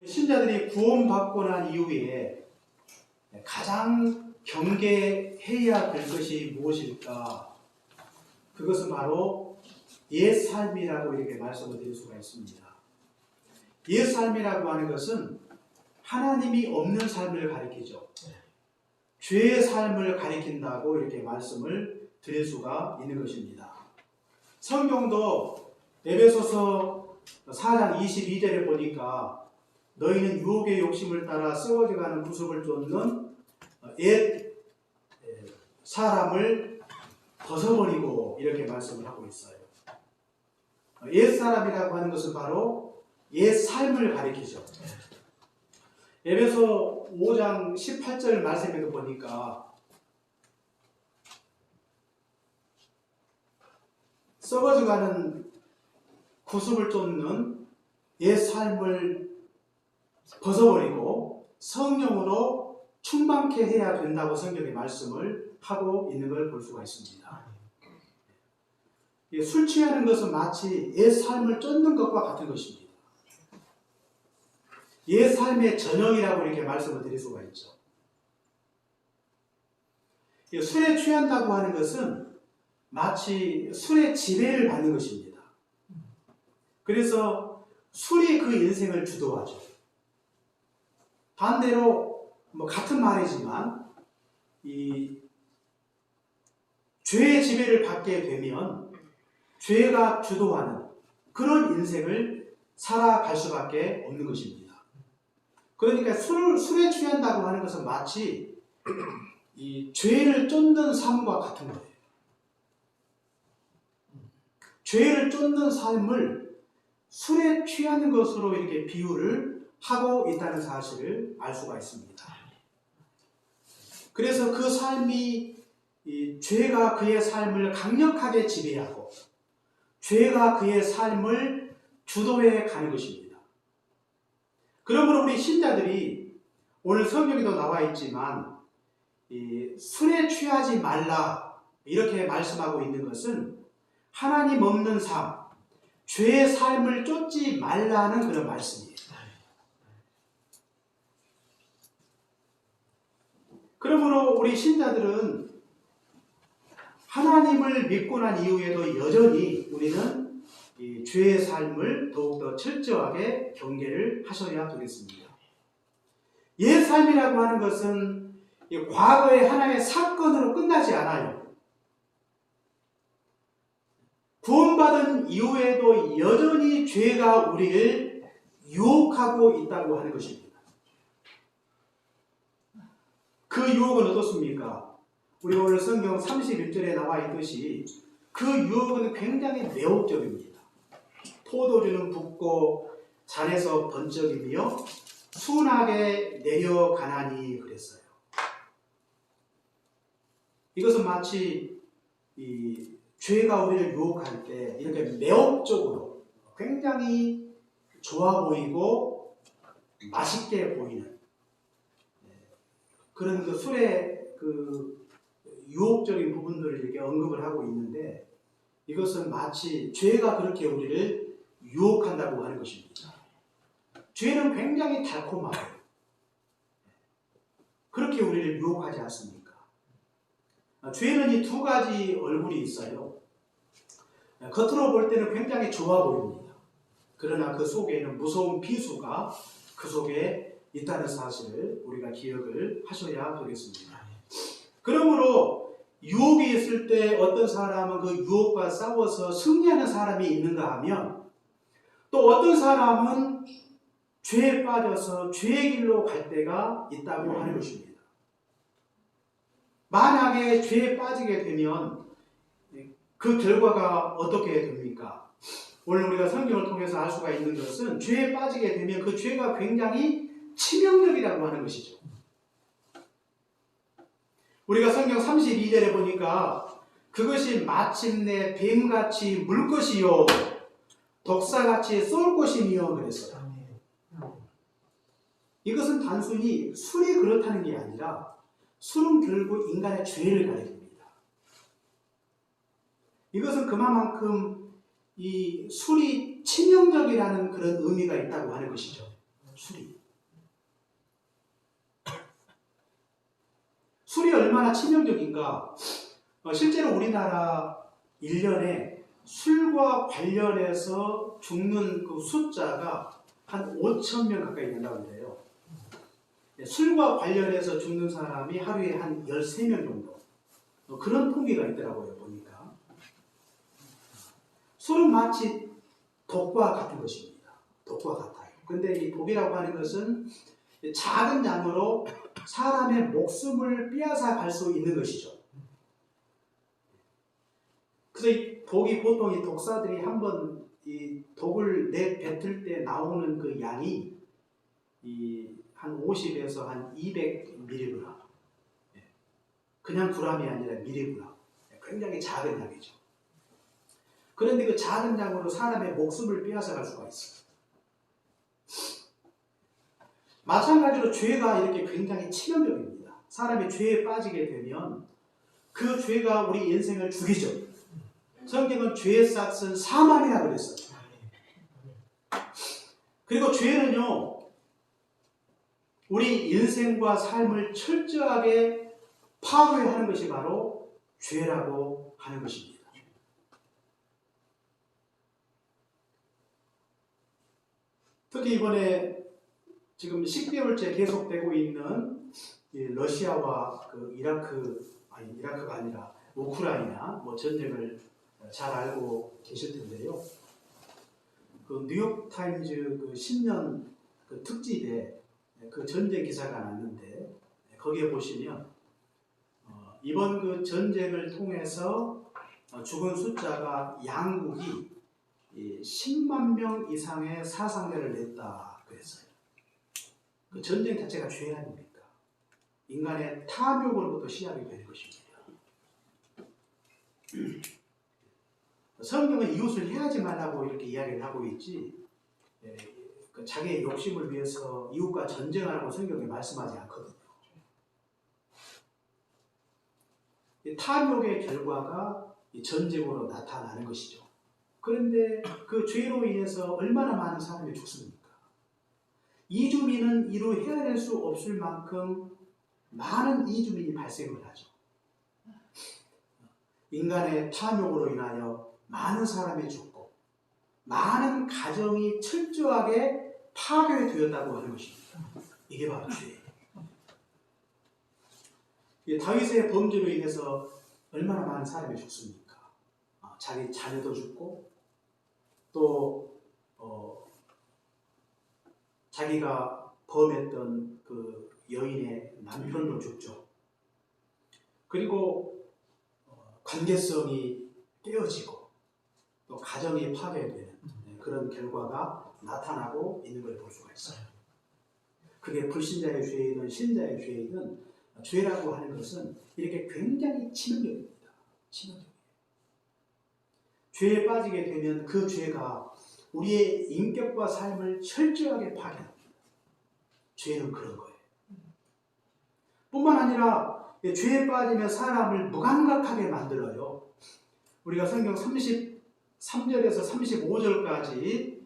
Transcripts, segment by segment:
신자들이 구원받고 난 이후에 가장 경계해야 될 것이 무엇일까? 그것은 바로 옛삶이라고 이렇게 말씀을 드릴 수가 있습니다. 옛삶이라고 하는 것은 하나님이 없는 삶을 가리키죠. 죄의 삶을 가리킨다고 이렇게 말씀을 드릴 수가 있는 것입니다. 성경도 에베소서 4장 22절에 보니까 너희는 유혹의 욕심을 따라 썩어져가는 구습을 쫓는 옛 사람을 벗어버리고 이렇게 말씀을 하고 있어요. 옛 사람이라고 하는 것은 바로 옛 삶을 가리키죠. 에베소 5장 18절 말씀에도 보니까 썩어져가는 구습을 쫓는 옛 삶을 벗어버리고 성령으로 충만케 해야 된다고 성경의 말씀을 하고 있는 걸 볼 수가 있습니다. 술 취하는 것은 마치 옛 삶을 쫓는 것과 같은 것입니다. 옛 삶의 전형이라고 이렇게 말씀을 드릴 수가 있죠. 술에 취한다고 하는 것은 마치 술의 지배를 받는 것입니다. 그래서 술이 그 인생을 주도하죠. 반대로 같은 말이지만 이 죄의 지배를 받게 되면 죄가 주도하는 그런 인생을 살아갈 수밖에 없는 것입니다. 그러니까 술에 취한다고 하는 것은 마치 이 죄를 쫓는 삶과 같은 거예요. 죄를 쫓는 삶을 술에 취하는 것으로 이렇게 비유를 하고 있다는 사실을 알 수가 있습니다. 그래서 그 삶이 이 죄가 그의 삶을 강력하게 지배하고 죄가 그의 삶을 주도해 가는 것입니다. 그러므로 우리 신자들이 오늘 성경에도 나와 있지만 이 술에 취하지 말라 이렇게 말씀하고 있는 것은 하나님 없는 삶, 죄의 삶을 쫓지 말라는 그런 말씀이에요. 그러므로 우리 신자들은 하나님을 믿고 난 이후에도 여전히 우리는 이 죄의 삶을 더욱더 철저하게 경계를 하셔야 되겠습니다. 옛 삶이라고 하는 것은 과거의 하나의 사건으로 끝나지 않아요. 구원받은 이후에도 여전히 죄가 우리를 유혹하고 있다고 하는 것입니다. 그 유혹은 어떻습니까? 우리 오늘 성경 31절에 나와 있듯이 그 유혹은 굉장히 매혹적입니다. 포도주는 붓고 잔에서 번쩍이며 순하게 내려가나니 그랬어요. 이것은 마치 이 죄가 우리를 유혹할 때 이렇게 매혹적으로 굉장히 좋아 보이고 맛있게 보이는 그런 그 술의 그 유혹적인 부분들을 이렇게 언급을 하고 있는데 이것은 마치 죄가 그렇게 우리를 유혹한다고 하는 것입니다. 죄는 굉장히 달콤하고 그렇게 우리를 유혹하지 않습니까? 죄는 이 두 가지 얼굴이 있어요. 겉으로 볼 때는 굉장히 좋아 보입니다. 그러나 그 속에는 무서운 비수가 그 속에 있다는 사실을 우리가 기억을 하셔야 되겠습니다. 그러므로 유혹이 있을 때 어떤 사람은 그 유혹과 싸워서 승리하는 사람이 있는가 하면 또 어떤 사람은 죄에 빠져서 죄의 길로 갈 때가 있다고 하는 것입니다. 만약에 죄에 빠지게 되면 그 결과가 어떻게 됩니까? 오늘 우리가 성경을 통해서 알 수가 있는 것은 죄에 빠지게 되면 그 죄가 굉장히 치명적이라고 하는 것이죠. 우리가 성경 32절에 보니까 그것이 마침내 뱀같이 물 것이요 독사같이 쏠 것이며 그랬어요. 이것은 단순히 술이 그렇다는 게 아니라 술은 결국 인간의 죄를 가리킵니다. 이것은 그만큼 이 술이 치명적이라는 그런 의미가 있다고 하는 것이죠. 술이. 얼마나 치명적인가. 실제로 우리나라 1년에 술과 관련해서 죽는 그 숫자가 한 5천 명 가까이 된다고 그래요. 술과 관련해서 죽는 사람이 하루에 한 13명 정도. 그런 통계가 있더라고요, 보니까. 술은 마치 독과 같은 것입니다. 독과 같아요. 근데 이 독이라고 하는 것은 작은 양으로 사람의 목숨을 빼앗아 갈 수 있는 것이죠. 그래서 이 독이 보통 이 독사들이 한번 이 독을 내뱉을 때 나오는 그 양이 한 50에서 한 200mg. 그냥 g이 아니라 mg. 굉장히 작은 양이죠. 그런데 그 작은 양으로 사람의 목숨을 빼앗아 갈 수가 있어요. 마찬가지로 죄가 이렇게 굉장히 치명적입니다. 사람이 죄에 빠지게 되면 그 죄가 우리 인생을 죽이죠. 성경은 죄의 싹은 사망이라 그랬어요. 그리고 죄는요, 우리 인생과 삶을 철저하게 파괴하는 것이 바로 죄라고 하는 것입니다. 특히 이번에 지금 10개월째 계속되고 있는 러시아와 그 이라크가 아니라 우크라이나 전쟁을 잘 알고 계실 텐데요. 그 뉴욕 타임즈 그 신년 그 특집에 그 전쟁 기사가 났는데 거기에 보시면 이번 그 전쟁을 통해서 죽은 숫자가 양국이 10만 명 이상의 사상자를 냈다 그랬어요. 그 전쟁 자체가 죄 아닙니까? 인간의 탐욕으로부터 시작이 되는 것입니다. 성경은 이웃을 해하지 말라고 이렇게 이야기를 하고 있지, 자기의 욕심을 위해서 이웃과 전쟁하라고 성경이 말씀하지 않거든요. 탐욕의 결과가 전쟁으로 나타나는 것이죠. 그런데 그 죄로 인해서 얼마나 많은 사람이 죽습니까? 이주민은 이루 헤아릴 수 없을 만큼 많은 이주민이 발생을 하죠. 인간의 탐욕으로 인하여 많은 사람이 죽고 많은 가정이 철저하게 파괴되었다고 하는 것입니다. 이게 바로 죄예요. 다윗의 범죄로 인해서 얼마나 많은 사람이 죽습니까? 자기 자녀도 죽고 또 자기가 범했던 그 여인의 남편도 죽죠. 그리고 관계성이 깨어지고 또 가정이 파괴되는 그런 결과가 나타나고 있는 걸 볼 수가 있어요. 그게 불신자의 죄이든 신자의 죄이든 죄라고 하는 것은 이렇게 굉장히 치명적입니다. 치명적이에요. 죄에 빠지게 되면 그 죄가 우리의 인격과 삶을 철저하게 파괴합니다. 죄는 그런 거예요. 뿐만 아니라 죄에 빠지면 사람을 무감각하게 만들어요. 우리가 성경 33절에서 35절까지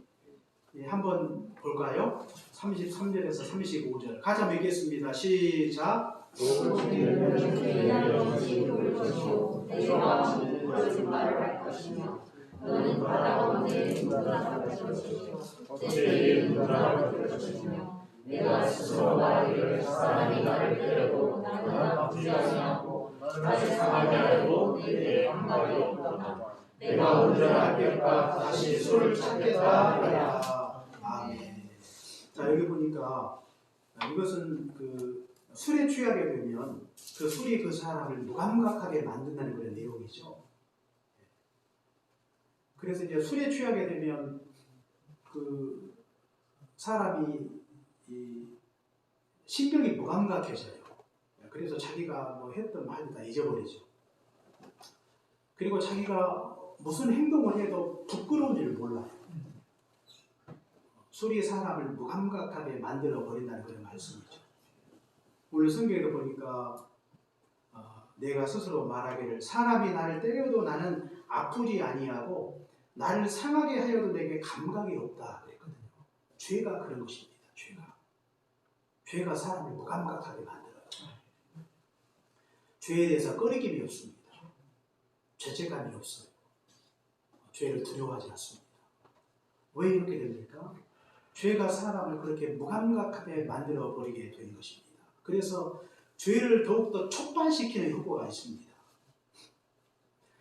한번 볼까요? 33절에서 35절 같이 한번 읽겠습니다. 시작. 너는 바라보는데 누구나 잡을 것이요 때에 누구나 잡을 것이며 내가 스스로 말하기를 사람이 나를 때려도 나는 아프지 아니하고 나를 상하게 하여도 내게 감각이 없도다. 내가 온전한 객과 다시 술을 찾겠다 하라. 아멘. 자, 여기 보니까 이것은 그 술에 취하게 되면 그 술이 그 사람을 무감각하게 만든다는 그런 내용이죠. 그래서 이제 술에 취하게 되면 그 사람이 신경이 무감각해져요. 그래서 자기가 뭐 했던 말도 다 잊어버리죠. 그리고 자기가 무슨 행동을 해도 부끄러운지를 몰라요. 술이 사람을 무감각하게 만들어 버린다는 그런 말씀이죠. 오늘 성경에도 보니까 내가 스스로 말하기를 사람이 나를 때려도 나는 아프지 아니하고 나를 상하게 하여도 내게 감각이 없다 그랬거든요. 죄가 그런 것입니다. 죄가 사람을 무감각하게 만들어요. 죄에 대해서 꺼리낌이 없습니다. 죄책감이 없어요. 죄를 두려워하지 않습니다. 왜 이렇게 됩니까? 죄가 사람을 그렇게 무감각하게 만들어 버리게 되는 것입니다. 그래서 죄를 더욱더 촉발시키는 효과가 있습니다.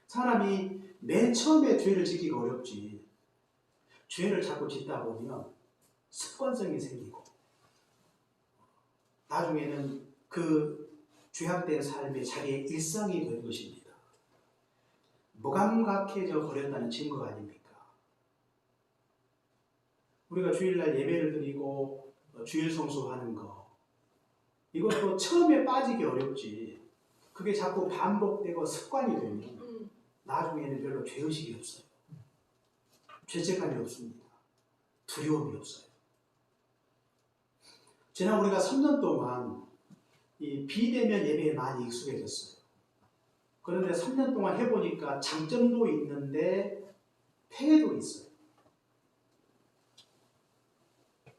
사람이 맨 처음에 죄를 짓기가 어렵지, 죄를 자꾸 짓다 보면 습관성이 생기고 나중에는 그 죄악된 삶이 자기의 일상이 되는 것입니다. 무감각해져 버렸다는 증거 아닙니까? 우리가 주일날 예배를 드리고 주일 성수하는 거, 이것도 처음에 빠지기 어렵지, 그게 자꾸 반복되고 습관이 되면 나중에는 별로 죄의식이 없어요. 죄책감이 없습니다. 두려움이 없어요. 지난 우리가 3년 동안 이 비대면 예배에 많이 익숙해졌어요. 그런데 3년 동안 해보니까 장점도 있는데 폐해도 있어요.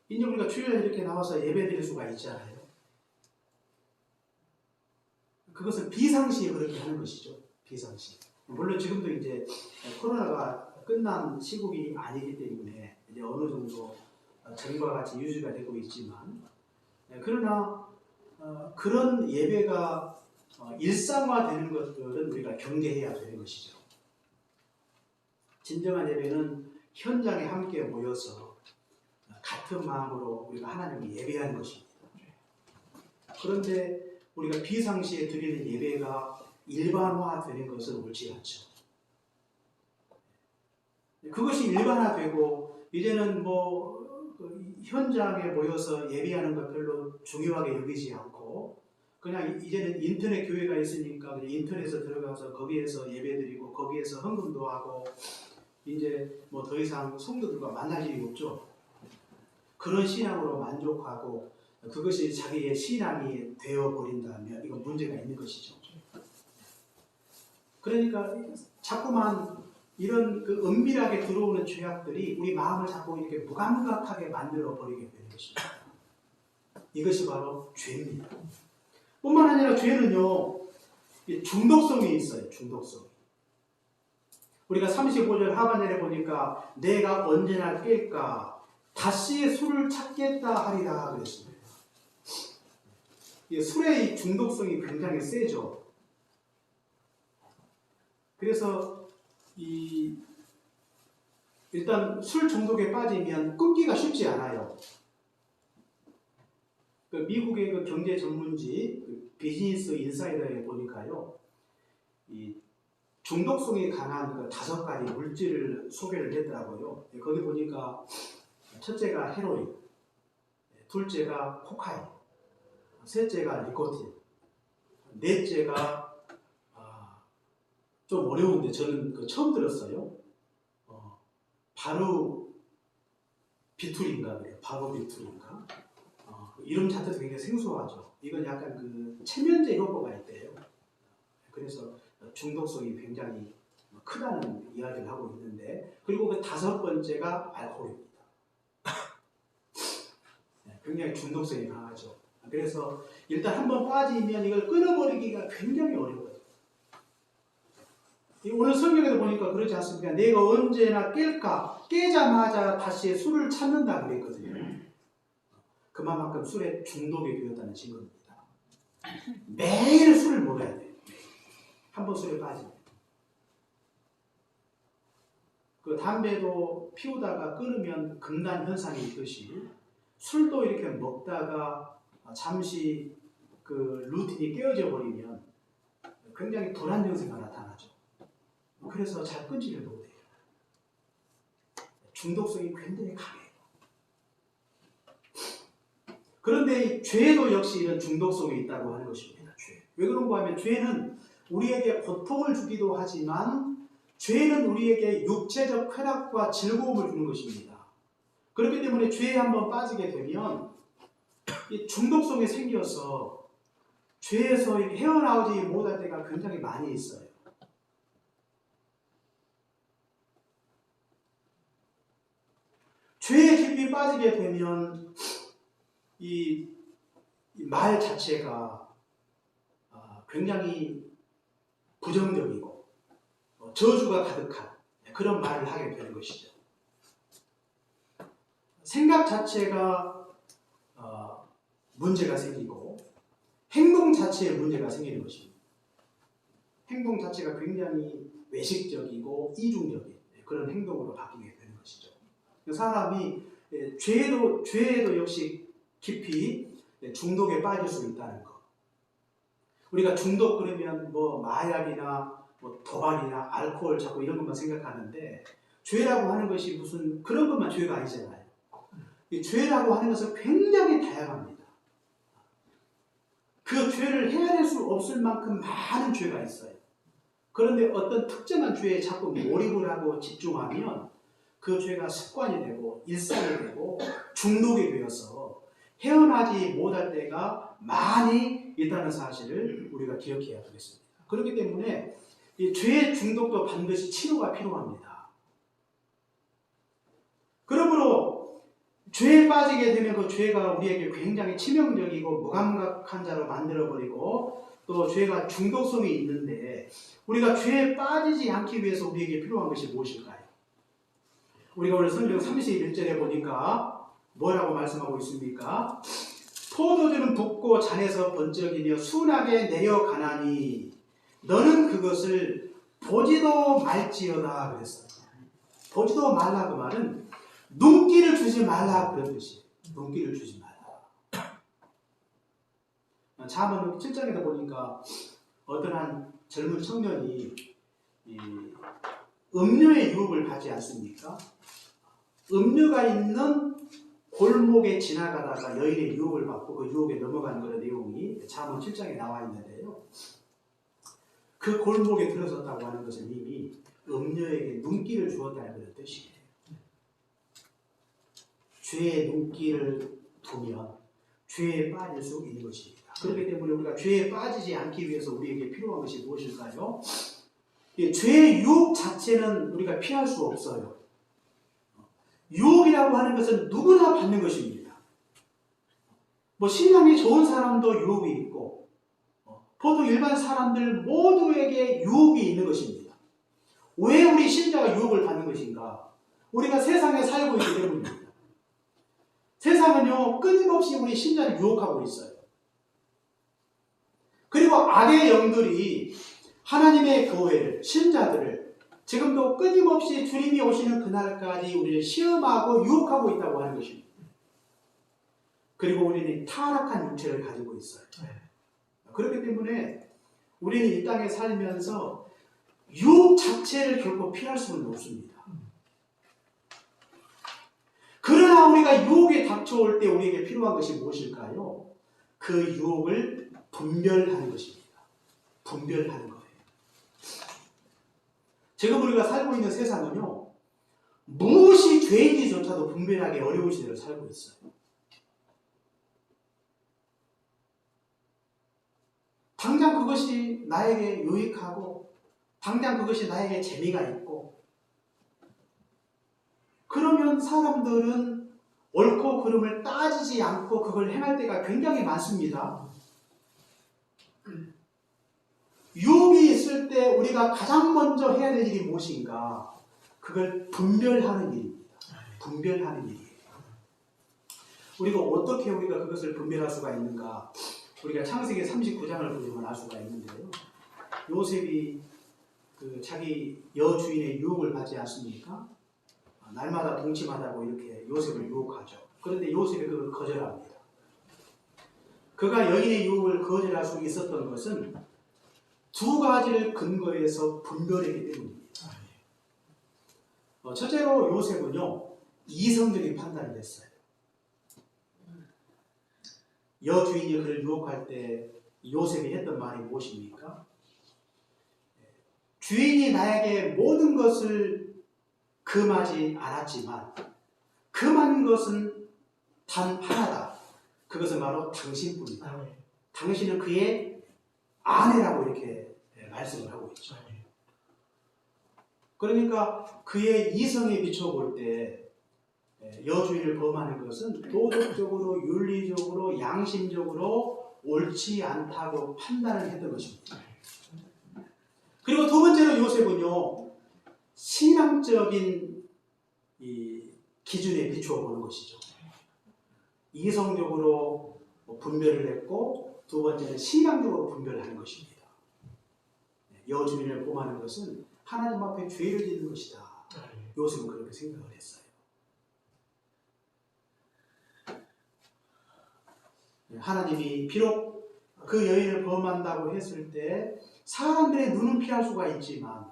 이제 우리가 주일날 이렇게 나와서 예배 드릴 수가 있잖아요. 그것은 비상시에 그렇게 하는 것이죠. 비상시. 물론 지금도 이제 코로나가 끝난 시국이 아니기 때문에 이제 어느 정도 전과 같이 유지가 되고 있지만, 그러나 그런 예배가 일상화되는 것들은 우리가 경계해야 되는 것이죠. 진정한 예배는 현장에 함께 모여서 같은 마음으로 우리가 하나님을 예배하는 것입니다. 그런데 우리가 비상시에 드리는 예배가 일반화되는 것은 옳지 않죠. 그것이 일반화되고 이제는 현장에 모여서 예배하는 것 별로 중요하게 여기지 않고 그냥 이제는 인터넷 교회가 있으니까 그냥 인터넷에 들어가서 거기에서 예배드리고 거기에서 헌금도 하고 이제 더 이상 성도들과 만날 일이 없죠. 그런 신앙으로 만족하고 그것이 자기의 신앙이 되어버린다면 이건 문제가 있는 것이죠. 그러니까 자꾸만 이런 그 은밀하게 들어오는 죄악들이 우리 마음을 자꾸 이렇게 무감각하게 만들어 버리게 되는 것입니다. 이것이 바로 죄입니다. 뿐만 아니라 죄는요, 중독성이 있어요. 중독성. 우리가 35절 하반절에 보니까 내가 언제나 깰까 다시 술을 찾겠다 하리라 그랬습니다. 술의 중독성이 굉장히 세죠. 그래서 일단 술 중독에 빠지면 끊기가 쉽지 않아요. 미국의 그 경제 전문지 비즈니스 인사이더에 보니까요, 이 중독성이 강한 그 5가지 물질을 소개를 했더라고요. 거기 보니까 첫째가 헤로인, 둘째가 코카인, 셋째가 니코틴, 넷째가 좀 어려운데 저는 처음 들었어요. 바로 비툴인가 그래요. 바로 비툴인가. 이름 자체도 굉장히 생소하죠. 이건 약간 그 체면제 효과가 있대요. 그래서 중독성이 굉장히 크다는 이야기를 하고 있는데, 그리고 그 5번째가 알코올입니다. 굉장히 중독성이 강하죠. 그래서 일단 한번 빠지면 이걸 끊어버리기가 굉장히 어려워요. 오늘 성경에도 보니까 그러지 않습니까? 내가 언제나 깰까? 깨자마자 다시 술을 찾는다 그랬거든요. 그만큼 술에 중독이 되었다는 증거입니다. 매일 술을 먹어야 돼요. 한번 술에 빠지면. 그 담배도 피우다가 끊으면 금단 현상이 있듯이 술도 이렇게 먹다가 잠시 그 루틴이 깨어져 버리면 굉장히 불안 증세가 나타나죠. 그래서 잘 끊지를 못해요. 중독성이 굉장히 강해요. 그런데 이 죄도 역시 이런 중독성이 있다고 하는 것입니다. 죄. 왜 그런가 하면 죄는 우리에게 고통을 주기도 하지만 죄는 우리에게 육체적 쾌락과 즐거움을 주는 것입니다. 그렇기 때문에 죄에 한번 빠지게 되면 이 중독성이 생겨서 죄에서 헤어나오지 못할 때가 굉장히 많이 있어요. 죄에 깊이 빠지게 되면 이 말 자체가 굉장히 부정적이고 저주가 가득한 그런 말을 하게 되는 것이죠. 생각 자체가 문제가 생기고 행동 자체에 문제가 생기는 것입니다. 행동 자체가 굉장히 외식적이고 이중적인 그런 행동으로 바뀌게 되는 것이죠. 사람이 죄에도 역시 깊이 중독에 빠질 수 있다는 것. 우리가 중독 그러면 뭐 마약이나 뭐 도박이나 알코올 자꾸 이런 것만 생각하는데 죄라고 하는 것이 무슨 그런 것만 죄가 아니잖아요. 이 죄라고 하는 것은 굉장히 다양합니다. 그 죄를 헤아릴 수 없을 만큼 많은 죄가 있어요. 그런데 어떤 특정한 죄에 자꾸 몰입을 하고 집중하면 그 죄가 습관이 되고 일상이 되고 중독이 되어서 헤어나지 못할 때가 많이 있다는 사실을 우리가 기억해야 되겠습니다. 그렇기 때문에 이 죄의 중독도 반드시 치료가 필요합니다. 그러므로 죄에 빠지게 되면 그 죄가 우리에게 굉장히 치명적이고 무감각한 자로 만들어버리고 또 죄가 중독성이 있는데 우리가 죄에 빠지지 않기 위해서 우리에게 필요한 것이 무엇일까요? 우리가 오늘 성경 31절에 보니까 뭐라고 말씀하고 있습니까? 포도주는 붓고 잔에서 번쩍이며 순하게 내려가나니 너는 그것을 보지도 말지어다 그랬어요. 보지도 말라 그 말은 눈길을 주지 말라 그런 뜻이에요. 눈길을 주지 말라. 잠언 7장에도 보니까 어떤 한 젊은 청년이 음료의 유혹을 받지 않습니까? 음료가 있는 골목에 지나가다가 여인의 유혹을 받고 그 유혹에 넘어가는 그런 내용이 잠언 7장에 나와 있는데요. 그 골목에 들어섰다고 하는 것은 이미 음료에게 눈길을 주었다는 그런 뜻이에요. 죄의 눈길을 두면 죄에 빠질 수 있는 것입니다. 그렇기 때문에 우리가 죄에 빠지지 않기 위해서 우리에게 필요한 것이 무엇일까요? 죄의 유혹 자체는 우리가 피할 수 없어요. 유혹이라고 하는 것은 누구나 받는 것입니다. 뭐 신앙이 좋은 사람도 유혹이 있고 보통 일반 사람들 모두에게 유혹이 있는 것입니다. 왜 우리 신자가 유혹을 받는 것인가? 우리가 세상에 살고 있기 때문입니다. 세상은요 끊임없이 우리 신자를 유혹하고 있어요. 그리고 악의 영들이 하나님의 교회를 신자들을 지금도 끊임없이 주님이 오시는 그날까지 우리를 시험하고 유혹하고 있다고 하는 것입니다. 그리고 우리는 타락한 육체를 가지고 있어요. 그렇기 때문에 우리는 이 땅에 살면서 유혹 자체를 결코 피할 수는 없습니다. 그러나 우리가 유혹에 닥쳐올 때 우리에게 필요한 것이 무엇일까요? 그 유혹을 분별하는 것입니다. 분별하는 거예요. 지금 우리가 살고 있는 세상은요, 무엇이 죄인지조차도 분별하기 어려운 시대를 살고 있어요. 당장 그것이 나에게 유익하고, 당장 그것이 나에게 재미가 있고, 그러면 사람들은 옳고 그름을 따지지 않고 그걸 행할 때가 굉장히 많습니다. 유혹이 있을 때 우리가 가장 먼저 해야 될 일이 무엇인가? 그걸 분별하는 일입니다. 분별하는 일이에요. 우리가 어떻게 우리가 그것을 분별할 수가 있는가? 우리가 창세기 39장을 보면 알 수가 있는데요. 요셉이 자기 여주인의 유혹을 받지 않습니까? 날마다 동침하다고 이렇게 요셉을 유혹하죠. 그런데 요셉이 그걸 거절합니다. 그가 여인의 유혹을 거절할 수 있었던 것은 두 가지를 근거해서 분별했기 때문입니다. 첫째로 요셉은요, 이성적인 판단을 했어요. 여주인이 그를 유혹할 때 요셉이 했던 말이 무엇입니까? 주인이 나에게 모든 것을 금하지 않았지만 금한 것은 단 하나다. 그것은 바로 당신뿐이다. 당신은 그의 아내라고 이렇게 말씀을 하고 있죠. 그러니까 그의 이성에 비춰볼 때 여주인을 범하는 것은 도덕적으로, 윤리적으로, 양심적으로 옳지 않다고 판단을 했던 것입니다. 그리고 두 번째로 요셉은요, 신앙적인 이 기준에 비추어 보는 것이죠. 이성적으로 분별을 했고, 두 번째는 신앙적으로 분별을 하는 것입니다. 여주인을 범하는 것은 하나님 앞에 죄를 짓는 것이다. 요셉은 그렇게 생각을 했어요. 하나님이 비록 그 여인을 범한다고 했을 때 사람들의 눈은 피할 수가 있지만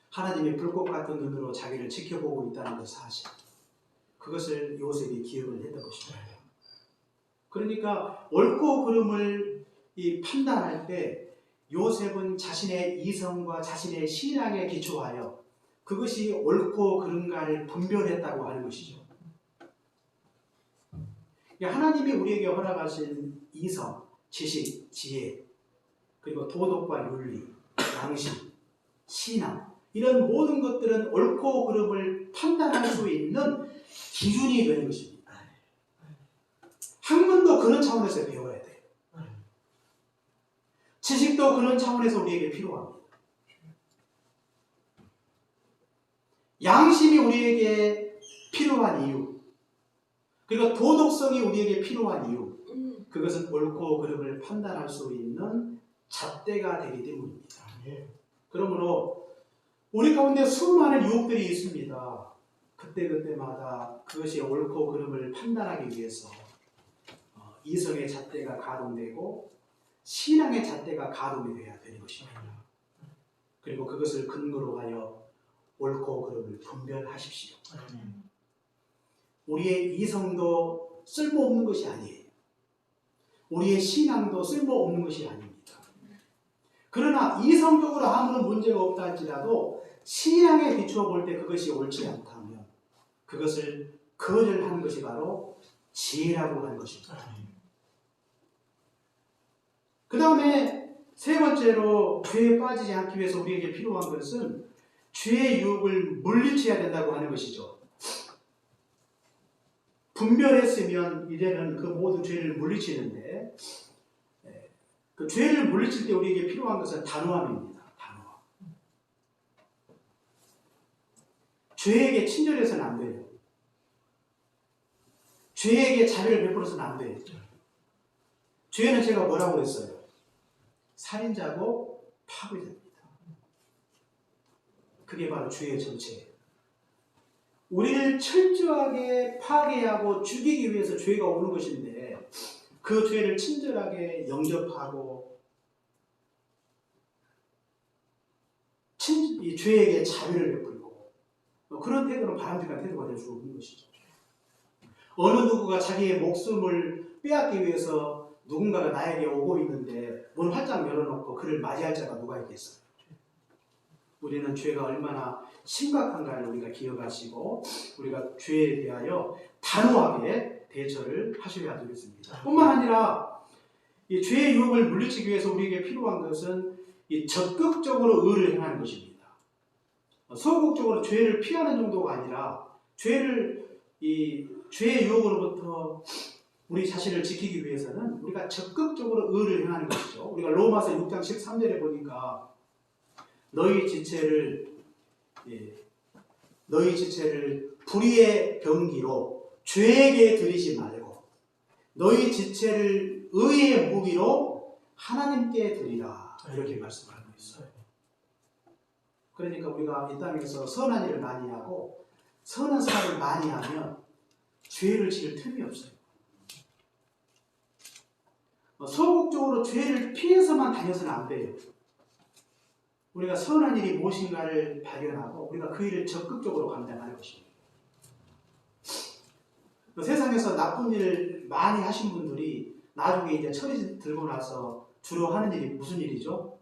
하나님의 불꽃 같은 눈으로 자기를 지켜보고 있다는 것 사실, 그것을 요셉이 기억을 했던 것입니다. 그러니까 옳고 그름을 판단할 때 요셉은 자신의 이성과 자신의 신앙에 기초하여 그것이 옳고 그른가를 분별했다고 하는 것이죠. 하나님이 우리에게 허락하신 이성, 지식, 지혜, 그리고 도덕과 윤리, 양심, 신앙, 이런 모든 것들은 옳고 그름을 판단할 수 있는 기준이 되는 것입니다. 학문도 그런 차원에서 배워야 돼요. 지식도 그런 차원에서 우리에게 필요합니다. 양심이 우리에게 필요한 이유, 그리고 도덕성이 우리에게 필요한 이유, 그것은 옳고 그름을 판단할 수 있는 잣대가 되기 때문입니다. 그러므로 우리 가운데 수많은 유혹들이 있습니다. 그때그때마다 그것이 옳고 그름을 판단하기 위해서 이성의 잣대가 가동되고 신앙의 잣대가 가동이 되어야 되는 것입니다. 그리고 그것을 근거로 하여 옳고 그름을 분별하십시오. 우리의 이성도 쓸모없는 것이 아니에요. 우리의 신앙도 쓸모없는 것이 아닙니다. 그러나 이성적으로 아무런 문제가 없다 할지라도 신앙에 비추어 볼 때 그것이 옳지 않다면 그것을 거절하는 것이 바로 지혜라고 하는 것입니다. 그 다음에 세 번째로 죄에 빠지지 않기 위해서 우리에게 필요한 것은 죄의 유혹을 물리쳐야 된다고 하는 것이죠. 분별했으면 이제는 그 모든 죄를 물리치는데, 그 죄를 물리칠 때 우리에게 필요한 것은 단호함입니다. 단호함. 죄에게 친절해서는 안 돼요. 죄에게 자비를 베풀어서는 안 돼요. 죄는 제가 뭐라고 그랬어요? 살인자고 파괴자입니다. 그게 바로 죄의 정체예요. 우리를 철저하게 파괴하고 죽이기 위해서 죄가 오는 것인데 그 죄를 친절하게 영접하고 이 죄에게 자비를 베풀고 그런 태도는 바람직한 태도가 될 수 없는 것이죠. 어느 누구가 자기의 목숨을 빼앗기 위해서 누군가가 나에게 오고 있는데 문 활짝 열어놓고 그를 맞이할 자가 누가 있겠어요? 우리는 죄가 얼마나 심각한가를 우리가 기억하시고 우리가 죄에 대하여 단호하게 대처를 하셔야 되겠습니다. 뿐만 아니라 이 죄의 유혹을 물리치기 위해서 우리에게 필요한 것은 이 적극적으로 의를 행하는 것입니다. 소극적으로 죄를 피하는 정도가 아니라 죄의 유혹으로부터 우리 자신을 지키기 위해서는 우리가 적극적으로 의를 행하는 것이죠. 우리가 로마서 6장 13절에 보니까 너희 지체를 불의의 병기로 죄에게 드리지 말고 너희 지체를 의의 무기로 하나님께 드리라, 이렇게 말씀하고 있어요. 그러니까 우리가 이 땅에서 선한 일을 많이 하고 선한 사람을 많이 하면 죄를 지을 틈이 없어요. 소극적으로 죄를 피해서만 다녀서는 안 돼요. 우리가 선한 일이 무엇인가를 발견하고 우리가 그 일을 적극적으로 감당하는 것입니다. 세상에서 나쁜 일을 많이 하신 분들이 나중에 이제 철이 들고 나서 주로 하는 일이 무슨 일이죠?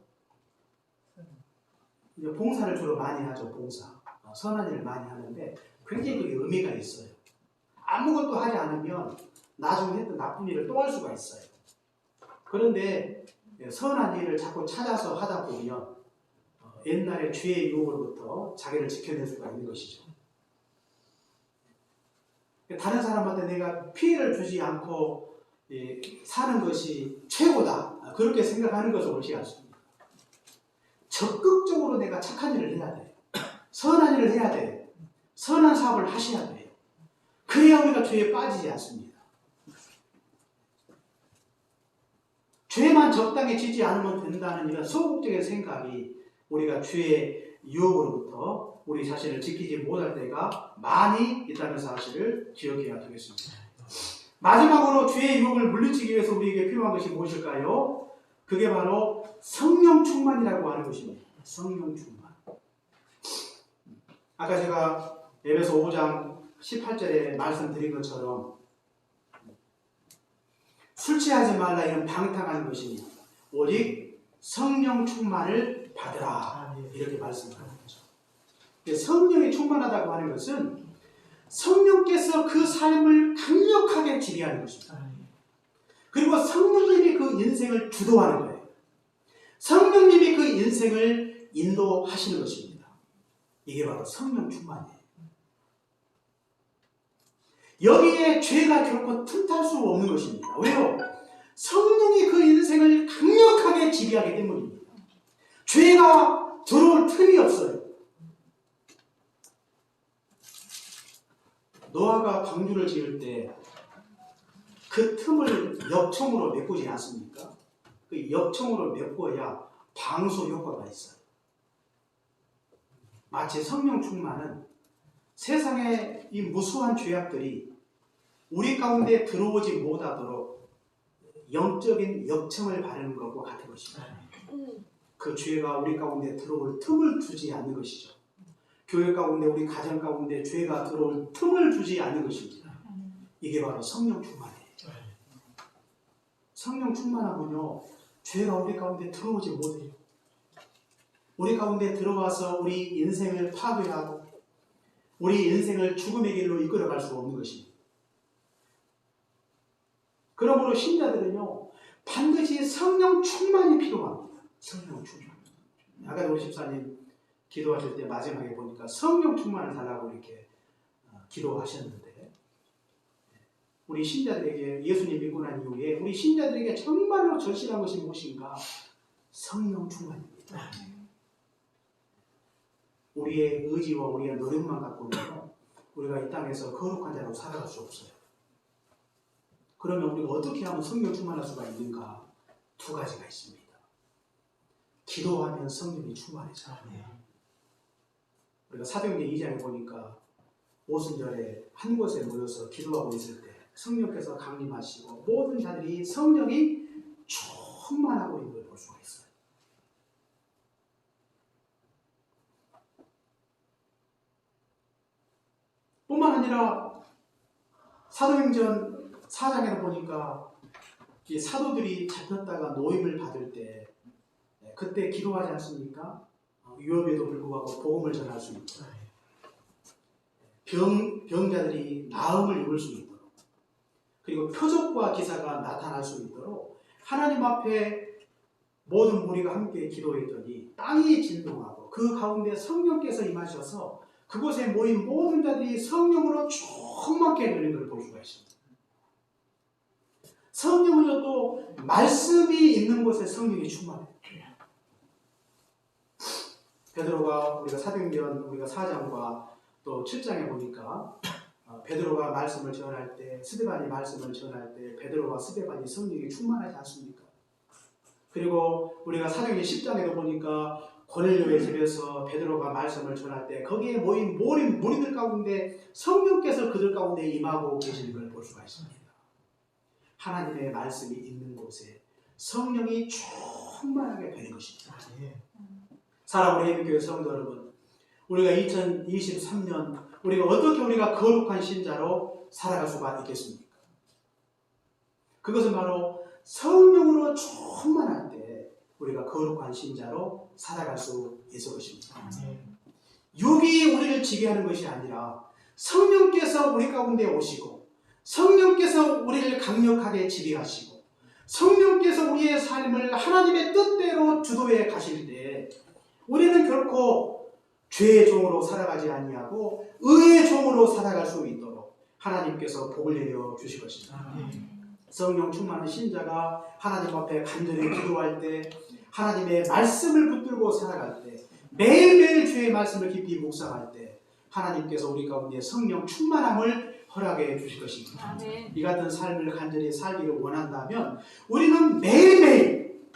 이제 봉사를 주로 많이 하죠. 봉사. 선한 일을 많이 하는데 굉장히 그게 의미가 있어요. 아무것도 하지 않으면 나중에 했던 나쁜 일을 또 할 수가 있어요. 그런데 선한 일을 자꾸 찾아서 하다 보면 옛날에 죄의 유혹으로부터 자기를 지켜낼 수가 있는 것이죠. 다른 사람한테 내가 피해를 주지 않고 사는 것이 최고다. 그렇게 생각하는 것은 옳지 않습니다. 적극적으로 내가 착한 일을 해야 돼요. 선한 일을 해야 돼요. 선한 사업을 하셔야 돼요. 그래야 우리가 죄에 빠지지 않습니다. 죄만 적당히 지지 않으면 된다는 이런 소극적인 생각이 우리가 죄의 유혹으로부터 우리 자신을 지키지 못할 때가 많이 있다는 사실을 기억해야 되겠습니다. 마지막으로 죄의 유혹을 물리치기 위해서 우리에게 필요한 것이 무엇일까요? 그게 바로 성령 충만이라고 하는 것입니다. 성령 충만. 아까 제가 에베소 5장 18절에 말씀드린 것처럼 술 취하지 말라 이런 방탕한 것이니 오직 성령 충만을 받으라 이렇게 말씀하는 거죠. 성령이 충만하다고 하는 것은 성령께서 그 삶을 강력하게 지배하는 것입니다. 그리고 성령님이 그 인생을 주도하는 거예요. 성령님이 그 인생을 인도하시는 것입니다. 이게 바로 성령 충만이에요. 여기에 죄가 결코 틈탈 수 없는 것입니다. 왜요? 성령이 그 인생을 강력하게 지배하기 때문입니다. 죄가 들어올 틈이 없어요. 노아가 방주를 지을 때 그 틈을 엽청으로 메꾸지 않습니까? 그 엽청으로 메꿔야 방수 효과가 있어요. 마치 성령 충만은 세상의 이 무수한 죄악들이 우리 가운데 들어오지 못하도록 영적인 엽청을 바르는 것과 같은 것입니다. 그 죄가 우리 가운데 들어올 틈을 주지 않는 것이죠. 교회 가운데 우리 가정 가운데 죄가 들어올 틈을 주지 않는 것입니다. 이게 바로 성령 충만이에요. 성령 충만하면요 죄가 우리 가운데 들어오지 못해요. 우리 가운데 들어와서 우리 인생을 파괴하고 우리 인생을 죽음의 길로 이끌어갈 수 없는 것입니다. 그러므로 신자들은요 반드시 성령 충만이 필요합니다. 성령 충만. 아까 우리 집사님 기도하실 때 마지막에 보니까 성령 충만을 달라고 이렇게 기도하셨는데 우리 신자들에게 예수님 믿고 난 이후에 우리 신자들에게 정말로 절실한 것이 무엇인가? 성령 충만입니다. 우리의 의지와 우리의 노력만 갖고는 우리가 이 땅에서 거룩한 자로 살아갈 수 없어요. 그러면 우리가 어떻게 하면 성령 충만할 수가 있는가? 두 가지가 있습니다. 기도하면 성령이 충만해져요. 우리가 사도행전 2장에 보니까 오순절에 한 곳에 모여서 기도하고 있을 때 성령께서 강림하시고 모든 자들이 성령이 충만하고 있는 걸 볼 수가 있어요. 뿐만 아니라 사도행전 4장에도 보니까 이 사도들이 잡혔다가 노임을 받을 때 그때 기도하지 않습니까? 위협에도 불구하고 복음을 전할 수 있고 병자들이 나음을 입을 수 있도록 그리고 표적과 기사가 나타날 수 있도록 하나님 앞에 모든 무리가 함께 기도했더니 땅이 진동하고 그 가운데 성령께서 임하셔서 그곳에 모인 모든 자들이 성령으로 충만케 되는 걸 볼 수가 있습니다. 성령은요 또 말씀이 있는 곳에 성령이 충만해요. 베드로가 우리가 사도행전 우리가 4장과 또 7장에 보니까 베드로가 말씀을 전할 때 스데반이 말씀을 전할 때 베드로와 스데반이 성령이 충만하지 않습니까? 그리고 우리가 사도행전 10장에도 보니까 고넬료의 집에서 베드로가 말씀을 전할 때 거기에 모인 무리들 가운데 성령께서 그들 가운데 임하고 계시는 걸 볼 수가 있습니다. 하나님의 말씀이 있는 곳에 성령이 충만하게 되는 것입니다. 사랑하는 예비교회 성도 여러분, 우리가 2023년 우리가 어떻게 우리가 거룩한 신자로 살아갈 수가 있겠습니까? 그것은 바로 성령으로 충만할 때 우리가 거룩한 신자로 살아갈 수 있을 것입니다. 육이 우리를 지배하는 것이 아니라 성령께서 우리 가운데 오시고 성령께서 우리를 강력하게 지배하시고 성령께서 우리의 삶을 하나님의 뜻대로 주도해 가실 때 우리는 결코 죄의 종으로 살아가지 아니하고 의의 종으로 살아갈 수 있도록 하나님께서 복을 내려 주실 것입니다. 성령 충만한 신자가 하나님 앞에 간절히 기도할 때, 하나님의 말씀을 붙들고 살아갈 때, 매일매일 주의 말씀을 깊이 묵상할 때 하나님께서 우리 가운데 성령 충만함을 허락해 주실 것입니다. 아멘. 이 같은 삶을 간절히 살기를 원한다면 우리는 매일매일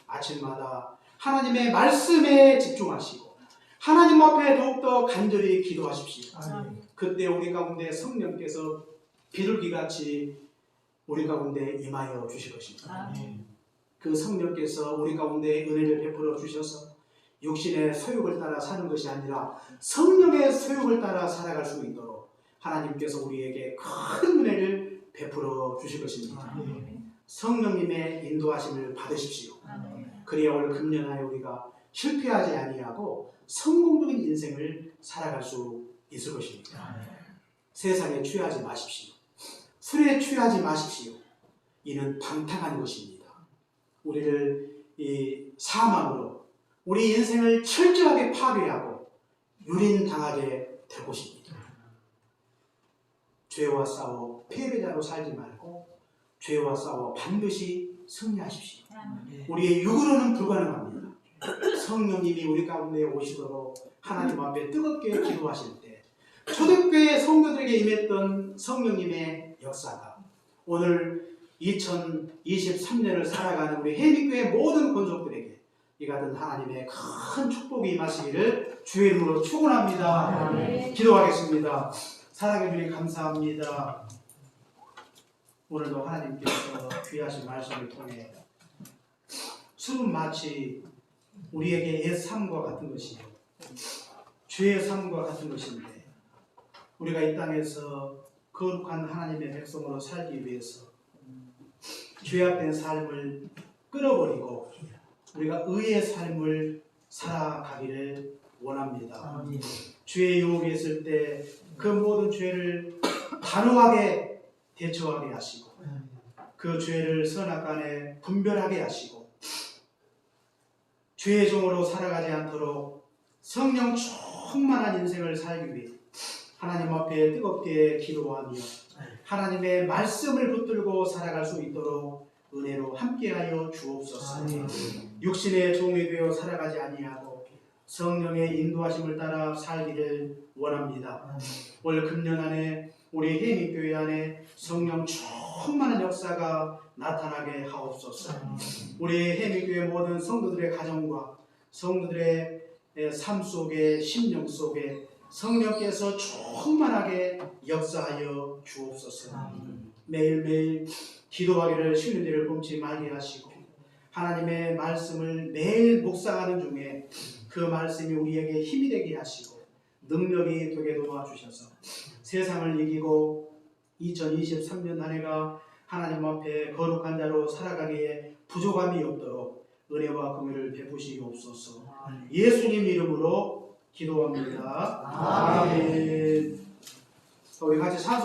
아침마다 하나님의 말씀에 집중하시고 하나님 앞에 더욱더 간절히 기도하십시오. 아멘. 그때 우리 가운데 성령께서 비둘기같이 우리 가운데 임하여 주실 것입니다. 아멘. 그 성령께서 우리 가운데 은혜를 베풀어 주셔서 육신의 소욕을 따라 사는 것이 아니라 성령의 소욕을 따라 살아갈 수 있도록 하나님께서 우리에게 큰 은혜를 베풀어 주실 것입니다. 아멘. 성령님의 인도하심을 받으십시오. 아멘. 그래야 올 금년하여 우리가 실패하지 아니하고 성공적인 인생을 살아갈 수 있을 것입니다. 세상에 취하지 마십시오. 술에 취하지 마십시오. 이는 방탕한 것입니다. 우리를 이 사망으로 우리 인생을 철저하게 파괴하고 유린당하게 될 것입니다. 죄와 싸워 패배자로 살지 말고 죄와 싸워 반드시 승리하십시오. 우리의 육으로는 불가능합니다. 성령님이 우리 가운데 오시도록 하나님 앞에 뜨겁게 기도하실 때 초대교회 성도들에게 임했던 성령님의 역사가 오늘 2023년을 살아가는 우리 해미교회 모든 권속들에게 이 같은 하나님의 큰 축복이 임하시기를 주의 이름으로 축원합니다. 아멘. 기도하겠습니다. 사랑해 주님 감사합니다. 오늘도 하나님께서 귀하신 말씀을 통해 술은 마치 우리에게 옛 삶과 같은 것이요 죄의 삶과 같은 것인데 우리가 이 땅에서 거룩한 하나님의 백성으로 살기 위해서 죄악된 삶을 끊어버리고 우리가 의의 삶을 살아가기를 원합니다. 죄의 유혹이 있을 때 그 모든 죄를 단호하게 대처하게 하시고 그 죄를 선악간에 분별하게 하시고 죄의 종으로 살아가지 않도록 성령 충만한 인생을 살기 위해 하나님 앞에 뜨겁게 기도하며 하나님의 말씀을 붙들고 살아갈 수 있도록 은혜로 함께하여 주옵소서. 육신의 종이 되어 살아가지 아니하고 성령의 인도하심을 따라 살기를 원합니다. 올 금년 안에 우리 해미교회 안에 성령 충만한 역사가 나타나게 하옵소서. 우리 해미교회 모든 성도들의 가정과 성도들의 삶 속에 심령 속에 성령께서 충만하게 역사하여 주옵소서. 매일매일 기도하기를 쉬는 일을 범치 말게 하시고 하나님의 말씀을 매일 묵상하는 중에 그 말씀이 우리에게 힘이 되게 하시고 능력이 되게 도와주셔서 세상을 이기고 2023년 한 해가 하나님 앞에 거룩한 자로 살아가기에 부족함이 없도록 은혜와 긍휼을 베푸시옵소서. 예수님 이름으로 기도합니다. 아멘. 우리 같이 찬송